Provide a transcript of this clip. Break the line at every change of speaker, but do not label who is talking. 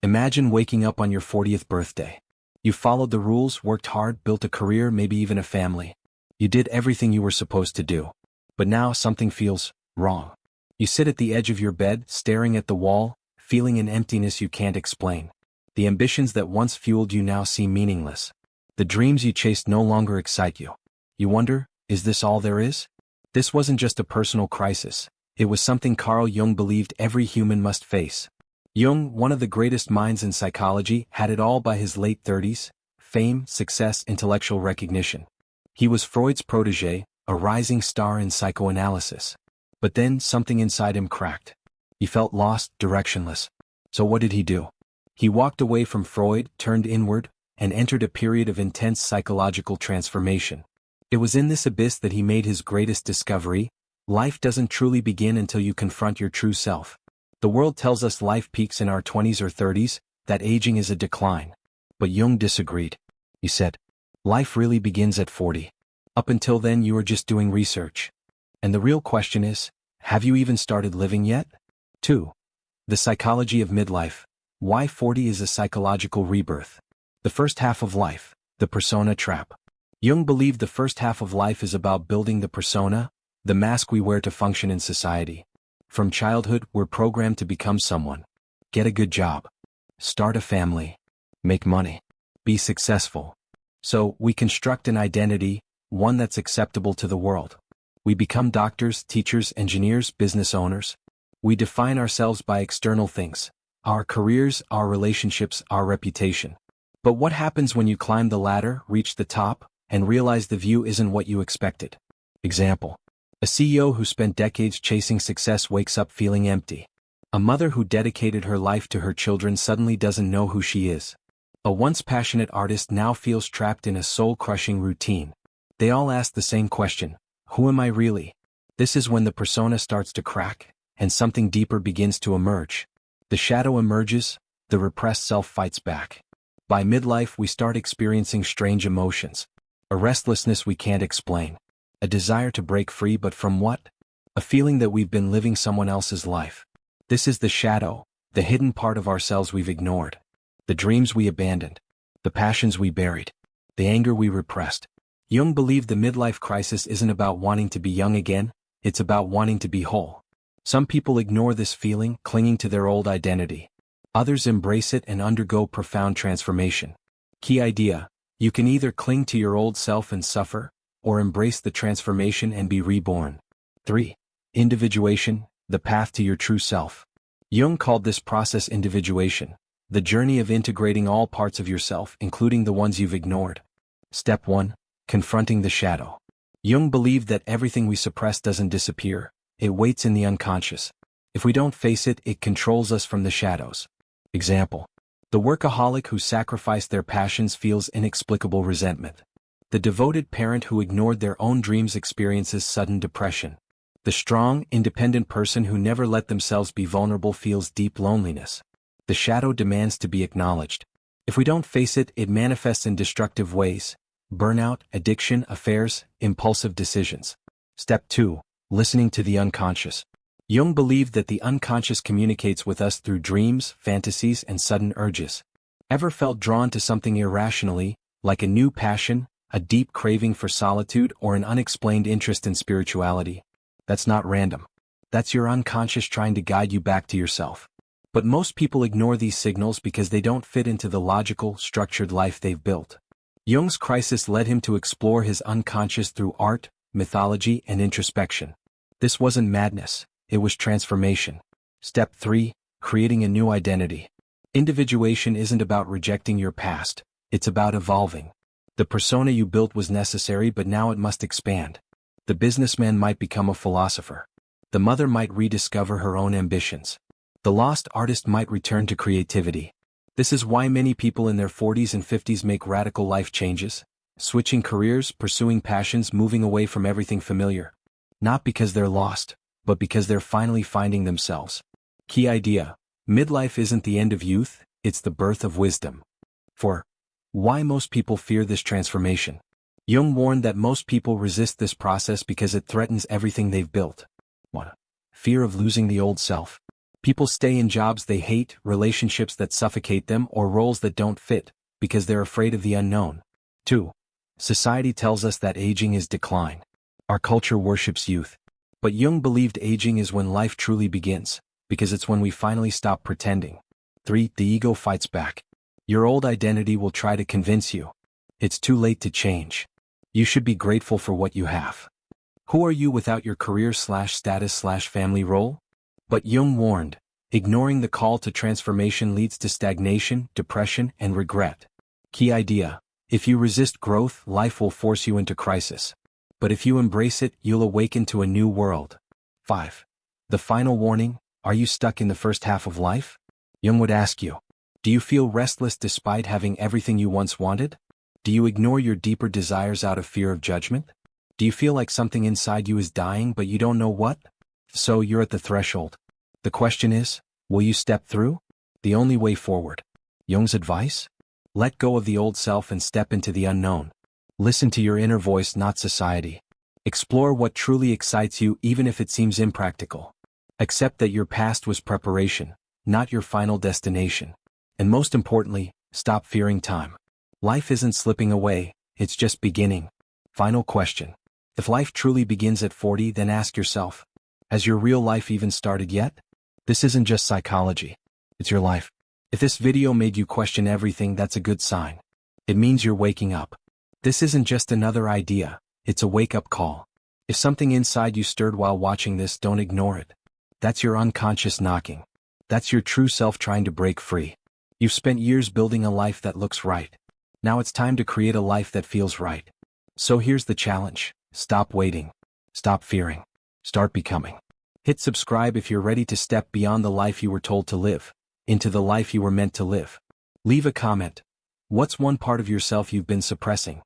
Imagine waking up on your 40th birthday. You followed the rules, worked hard, built a career, maybe even a family. You did everything you were supposed to do. But now something feels wrong. You sit at the edge of your bed, staring at the wall, feeling an emptiness you can't explain. The ambitions that once fueled you now seem meaningless. The dreams you chased no longer excite you. You wonder, is this all there is? This wasn't just a personal crisis. It was something Carl Jung believed every human must face. Jung, one of the greatest minds in psychology, had it all by his late 30s: fame, success, intellectual recognition. He was Freud's protege, a rising star in psychoanalysis. But then something inside him cracked. He felt lost, directionless. So what did he do? He walked away from Freud, turned inward, and entered a period of intense psychological transformation. It was in this abyss that he made his greatest discovery: life doesn't truly begin until you confront your true self. The world tells us life peaks in our 20s or 30s, that aging is a decline. But Jung disagreed. He said, life really begins at 40. Up until then you are just doing research. And the real question is, have you even started living yet? 2. The psychology of midlife. Why 40 is a psychological rebirth. The first half of life, the persona trap. Jung believed the first half of life is about building the persona, the mask we wear to function in society. From childhood, we're programmed to become someone. Get a good job. Start a family. Make money. Be successful. So, we construct an identity, one that's acceptable to the world. We become doctors, teachers, engineers, business owners. We define ourselves by external things: our careers, our relationships, our reputation. But what happens when you climb the ladder, reach the top, and realize the view isn't what you expected? Example. A CEO who spent decades chasing success wakes up feeling empty. A mother who dedicated her life to her children suddenly doesn't know who she is. A once passionate artist now feels trapped in a soul-crushing routine. They all ask the same question: who am I really? This is when the persona starts to crack, and something deeper begins to emerge. The shadow emerges, the repressed self fights back. By midlife we start experiencing strange emotions. A restlessness we can't explain. A desire to break free, but from what? A feeling that we've been living someone else's life. This is the shadow, the hidden part of ourselves we've ignored. The dreams we abandoned. The passions we buried. The anger we repressed. Jung believed the midlife crisis isn't about wanting to be young again, it's about wanting to be whole. Some people ignore this feeling, clinging to their old identity. Others embrace it and undergo profound transformation. Key idea: you can either cling to your old self and suffer, or embrace the transformation and be reborn. 3. Individuation, the path to your true self. Jung called this process individuation, the journey of integrating all parts of yourself, including the ones you've ignored. Step 1. Confronting the shadow. Jung believed that everything we suppress doesn't disappear, it waits in the unconscious. If we don't face it, it controls us from the shadows. Example. The workaholic who sacrificed their passions feels inexplicable resentment. The devoted parent who ignored their own dreams experiences sudden depression. The strong, independent person who never let themselves be vulnerable feels deep loneliness. The shadow demands to be acknowledged. If we don't face it, it manifests in destructive ways: burnout, addiction, affairs, impulsive decisions. Step 2. Listening to the unconscious. Jung believed that the unconscious communicates with us through dreams, fantasies, and sudden urges. Ever felt drawn to something irrationally, like a new passion, a deep craving for solitude, or an unexplained interest in spirituality? That's not random. That's your unconscious trying to guide you back to yourself. But most people ignore these signals because they don't fit into the logical, structured life they've built. Jung's crisis led him to explore his unconscious through art, mythology, and introspection. This wasn't madness, it was transformation. Step 3. Creating a new identity. Individuation isn't about rejecting your past, it's about evolving. The persona you built was necessary, but now it must expand. The businessman might become a philosopher. The mother might rediscover her own ambitions. The lost artist might return to creativity. This is why many people in their 40s and 50s make radical life changes, switching careers, pursuing passions, moving away from everything familiar. Not because they're lost, but because they're finally finding themselves. Key idea: midlife isn't the end of youth, it's the birth of wisdom. 4. Why most people fear this transformation. Jung warned that most people resist this process because it threatens everything they've built. 1. Fear of losing the old self. People stay in jobs they hate, relationships that suffocate them, or roles that don't fit, because they're afraid of the unknown. 2. Society tells us that aging is decline. Our culture worships youth. But Jung believed aging is when life truly begins, because it's when we finally stop pretending. 3. The ego fights back. Your old identity will try to convince you it's too late to change. You should be grateful for what you have. Who are you without your career/status/family role? But Jung warned, ignoring the call to transformation leads to stagnation, depression, and regret. Key idea: if you resist growth, life will force you into crisis. But if you embrace it, you'll awaken to a new world. 5. The final warning: are you stuck in the first half of life? Jung would ask you, do you feel restless despite having everything you once wanted? Do you ignore your deeper desires out of fear of judgment? Do you feel like something inside you is dying but you don't know what? So you're at the threshold. The question is, will you step through? The only way forward. Jung's advice? Let go of the old self and step into the unknown. Listen to your inner voice, not society. Explore what truly excites you even if it seems impractical. Accept that your past was preparation, not your final destination. And most importantly, stop fearing time. Life isn't slipping away, it's just beginning. Final question. If life truly begins at 40, then ask yourself, has your real life even started yet? This isn't just psychology. It's your life. If this video made you question everything, that's a good sign. It means you're waking up. This isn't just another idea, it's a wake-up call. If something inside you stirred while watching this, don't ignore it. That's your unconscious knocking. That's your true self trying to break free. You've spent years building a life that looks right. Now it's time to create a life that feels right. So here's the challenge. Stop waiting. Stop fearing. Start becoming. Hit subscribe if you're ready to step beyond the life you were told to live, into the life you were meant to live. Leave a comment. What's one part of yourself you've been suppressing?